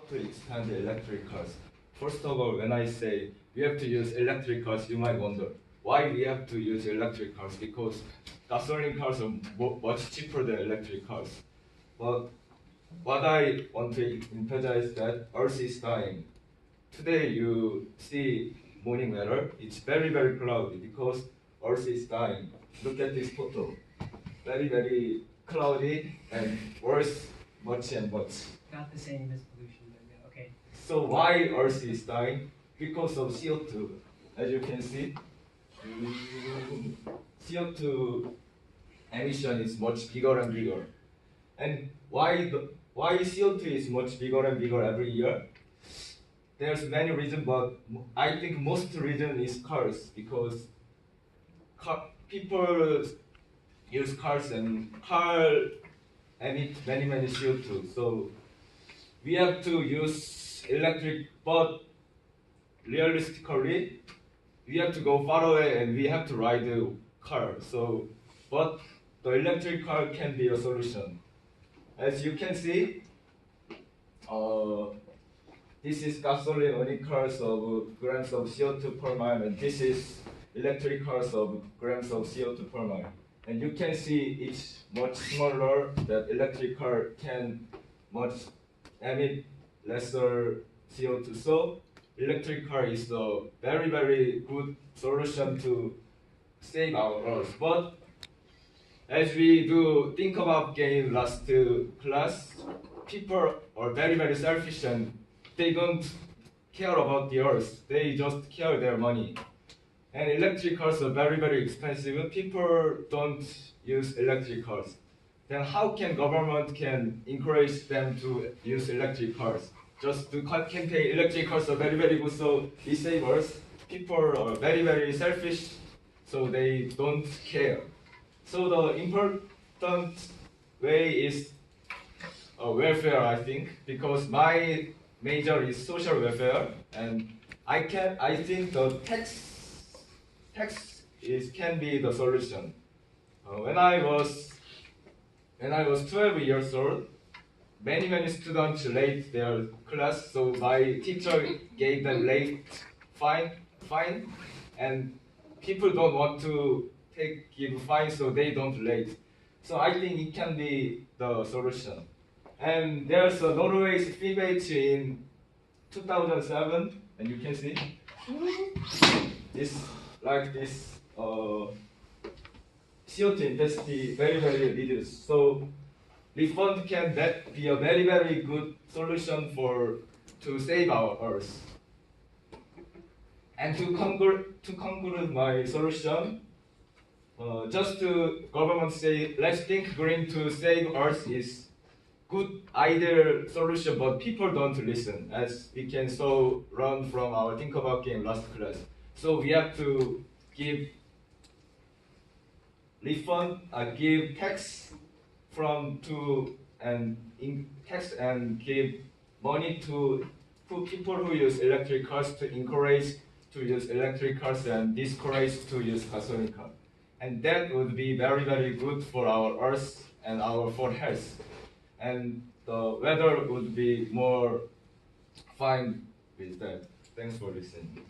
to expand the electric cars. First of all, when I say we have to use electric cars, you might wonder why we have to use electric cars, because gasoline cars are much cheaper than electric cars. But what I want to emphasize that Earth is dying. Today you see morning weather, it's very cloudy because Earth is dying. Look at this photo. Very cloudy and worse much and much. Not the same as pollution, but yeah, okay. So why Earth is dying? Because of CO2. As you can see, CO2 emission is much bigger and bigger. And why CO2 is much bigger and bigger every year? There's many reasons, but I think most reason is cars, because people use cars and cars emit many CO2. So we have to use electric, but realistically, we have to go far away and we have to ride a car. So, but the electric car can be a solution. As you can see, this is gasoline only cars of grams of CO2 per mile, and this is electric cars of grams of CO2 per mile. And you can see it's much smaller, that electric car can much emit lesser CO2. So electric car is a very good solution to save our Earth. But as we do think about game last class, people are very selfish and they don't care about the Earth. They just care their money. And electric cars are very expensive. People don't use electric cars. Then how can government can encourage them to use electric cars? Just to campaign electric cars are very good, so we save Earth. People are very selfish, so they don't care. So the important way is welfare, I think, because my major is social welfare, and I think the tax can be the solution. When I was 12 years old, many students late their class, so my teacher gave them late fine, and people don't want to give fine, so they don't late. So I think it can be the solution. And there's a Norway's debate in 2007, and you can see this CO2 intensity very reduced. So refund can be a very good solution to save our Earth. And to conclude my solution, just to government say, let's think green to save Earth is good ideal solution, but people don't listen, as we can learn from our Think About game last class. So we have to give refund, give tax and give money to people who use electric cars, to encourage to use electric cars and discourage to use gasoline cars. And that would be very good for our Earth and for health. And the weather would be more fine with that. Thanks for listening.